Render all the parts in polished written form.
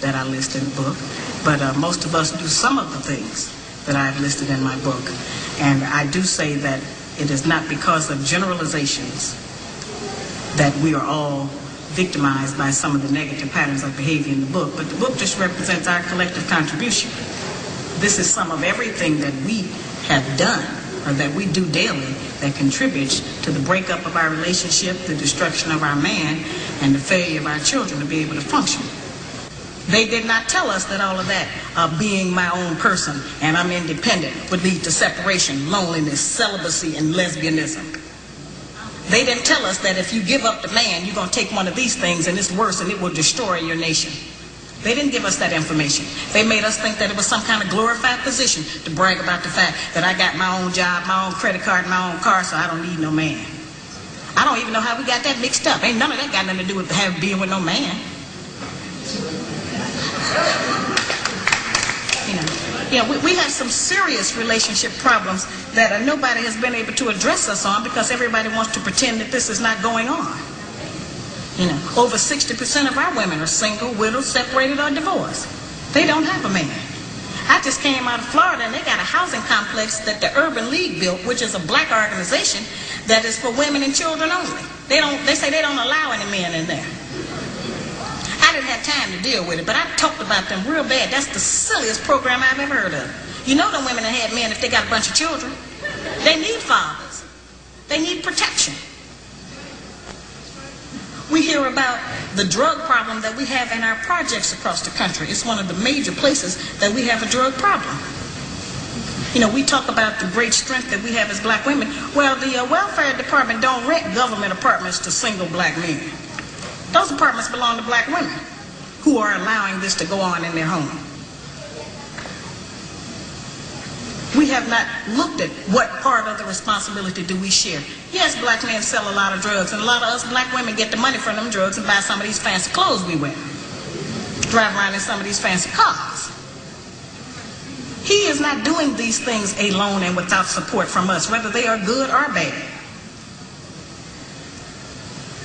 that I list in the book, but most of us do some of the things that I've listed in my book. And I do say that it is not because of generalizations that we are all victimized by some of the negative patterns of behavior in the book, but the book just represents our collective contribution. This is some of everything that we have done or that we do daily that contributes to the breakup of our relationship, the destruction of our man, and the failure of our children to be able to function. They did not tell us that all of that, being my own person and I'm independent, would lead to separation, loneliness, celibacy, and lesbianism. They didn't tell us that if you give up the man, you're going to take one of these things and it's worse and it will destroy your nation. They didn't give us that information. They made us think that it was some kind of glorified position to brag about the fact that I got my own job, my own credit card, my own car, so I don't need no man. I don't even know how we got that mixed up. Ain't none of that got nothing to do with being with no man. We have some serious relationship problems that nobody has been able to address us on because everybody wants to pretend that this is not going on. Over 60% of our women are single, widowed, separated, or divorced. They don't have a man. I just came out of Florida and they got a housing complex that the Urban League built, which is a black organization that is for women and children only. They say they don't allow any men in there. I didn't have time to deal with it, but I talked about them real bad. That's the silliest program I've ever heard of. You know them women that had men if they got a bunch of children. They need fathers. They need protection. We hear about the drug problem that we have in our projects across the country. It's one of the major places that we have a drug problem. We talk about the great strength that we have as black women. Well, the welfare department don't rent government apartments to single black men. Those apartments belong to black women who are allowing this to go on in their home. We have not looked at what part of the responsibility do we share. Yes, black men sell a lot of drugs, and a lot of us black women get the money from them drugs and buy some of these fancy clothes we wear. Drive around in some of these fancy cars. He is not doing these things alone and without support from us, whether they are good or bad.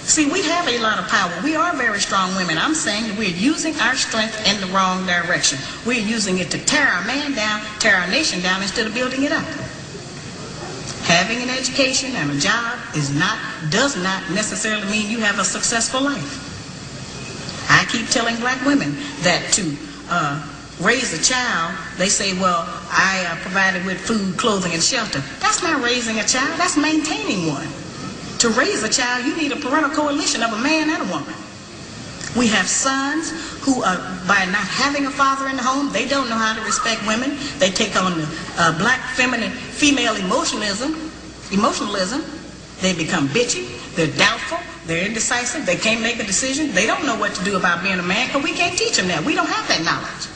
See, we have a lot of power. We are very strong women. I'm saying that we're using our strength in the wrong direction. We're using it to tear our man down, tear our nation down, instead of building it up. Having an education and a job does not necessarily mean you have a successful life. I keep telling black women that to raise a child, they say, well, I provided with food, clothing, and shelter. That's not raising a child. That's maintaining one. To raise a child, you need a parental coalition of a man and a woman. We have sons who, by not having a father in the home, they don't know how to respect women. They take on the black female emotionalism. They become bitchy. They're doubtful. They're indecisive. They can't make a decision. They don't know what to do about being a man because we can't teach them that. We don't have that knowledge.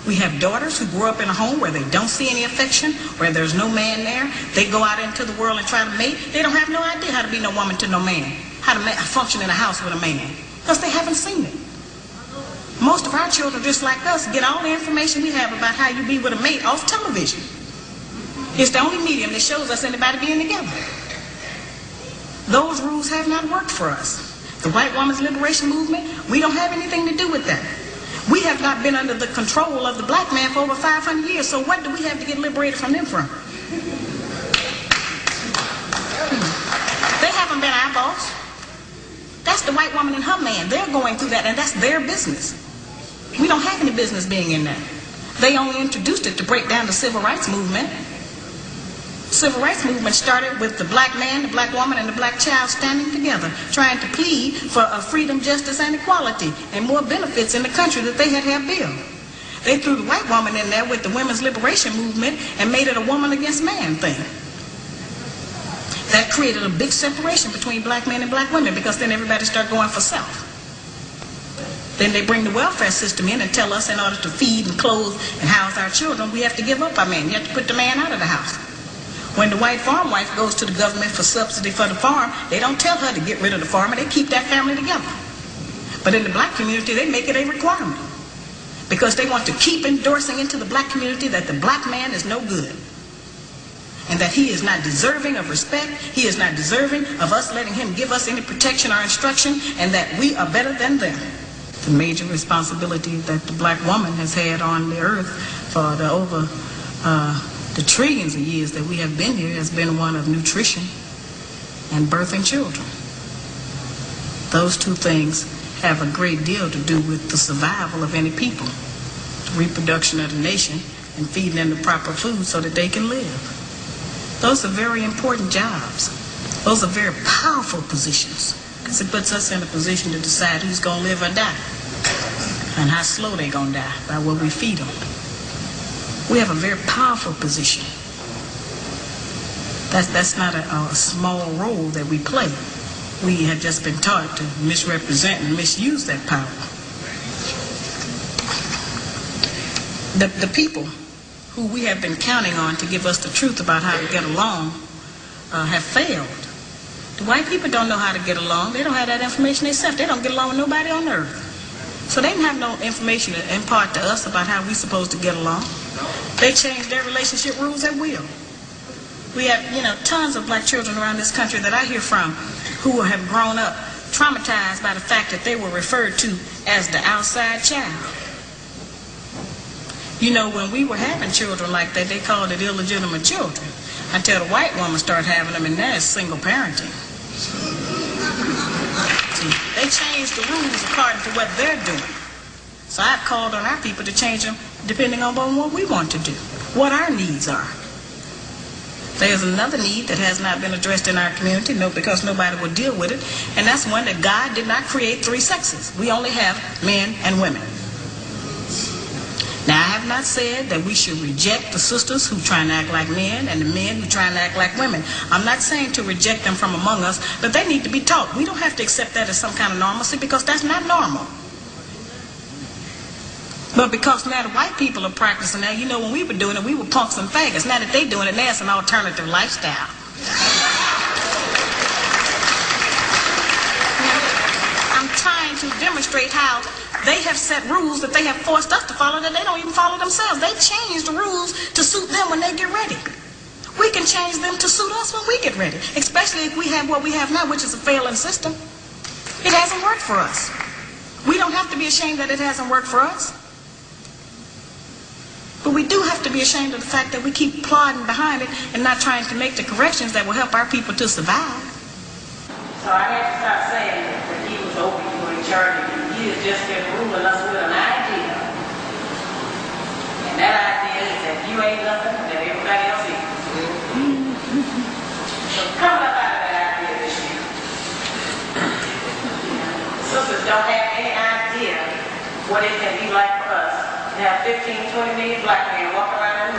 We have daughters who grow up in a home where they don't see any affection, where there's no man there. They go out into the world and try to mate. They don't have no idea how to be no woman to no man, how to function in a house with a man, because they haven't seen it. Most of our children, just like us, get all the information we have about how you be with a mate off television. It's the only medium that shows us anybody being together. Those rules have not worked for us. The white woman's liberation movement, we don't have anything to do with that. We have not been under the control of the black man for over 500 years, so what do we have to get liberated from them from? They haven't been our boss. That's the white woman and her man. They're going through that, and that's their business. We don't have any business being in that. They only introduced it to break down the civil rights movement. Civil rights movement started with the black man, the black woman, and the black child standing together, trying to plead for freedom, justice, and equality, and more benefits in the country that they had built. They threw the white woman in there with the women's liberation movement and made it a woman against man thing. That created a big separation between black men and black women because then everybody started going for self. Then they bring the welfare system in and tell us in order to feed and clothe and house our children, we have to give up our man. You have to put the man out of the house. When the white farm wife goes to the government for subsidy for the farm, they don't tell her to get rid of the farmer. They keep that family together. But in the black community, they make it a requirement because they want to keep endorsing into the black community that the black man is no good and that he is not deserving of respect. He is not deserving of us letting him give us any protection or instruction, and that we are better than them. The major responsibility that the black woman has had on the earth for the trillions of years that we have been here has been one of nutrition and birthing children. Those two things have a great deal to do with the survival of any people, the reproduction of the nation, and feeding them the proper food so that they can live. Those are very important jobs. Those are very powerful positions, because it puts us in a position to decide who's going to live or die, and how slow they're going to die, by what we feed them. We have a very powerful position. That's not a small role that we play. We have just been taught to misrepresent and misuse that power. The people who we have been counting on to give us the truth about how to get along have failed. The white people don't know how to get along. They don't have that information themselves. They don't get along with nobody on earth. So they didn't have no information to impart to us about how we're supposed to get along. They change their relationship rules at will. We have, tons of black children around this country that I hear from who have grown up traumatized by the fact that they were referred to as the outside child. When we were having children like that, they called it illegitimate children, until the white woman started having them, and that is single parenting. See, they changed the rules according to what they're doing. So I've called on our people to change them depending on what we want to do, what our needs are. There's another need that has not been addressed in our community, because nobody will deal with it, and that's one that God did not create three sexes. We only have men and women. Now, I have not said that we should reject the sisters who try and act like men and the men who try and act like women. I'm not saying to reject them from among us, but they need to be taught. We don't have to accept that as some kind of normalcy, because that's not normal. But because now the white people are practicing that, when we were doing it, we were punks and faggots. Now that they're doing it, now it's an alternative lifestyle. I'm trying to demonstrate how they have set rules that they have forced us to follow that they don't even follow themselves. They change the rules to suit them when they get ready. We can change them to suit us when we get ready, especially if we have what we have now, which is a failing system. It hasn't worked for us. We don't have to be ashamed that it hasn't worked for us. But we do have to be ashamed of the fact that we keep plodding behind it and not trying to make the corrections that will help our people to survive. So I had to start saying that he was over you in charge. He has just been ruling us with an idea. And that idea is that you ain't nothing that everybody else is. So coming up out of that idea this year, sisters don't have any idea what it can be like for us to have 15, 20 million black men walk around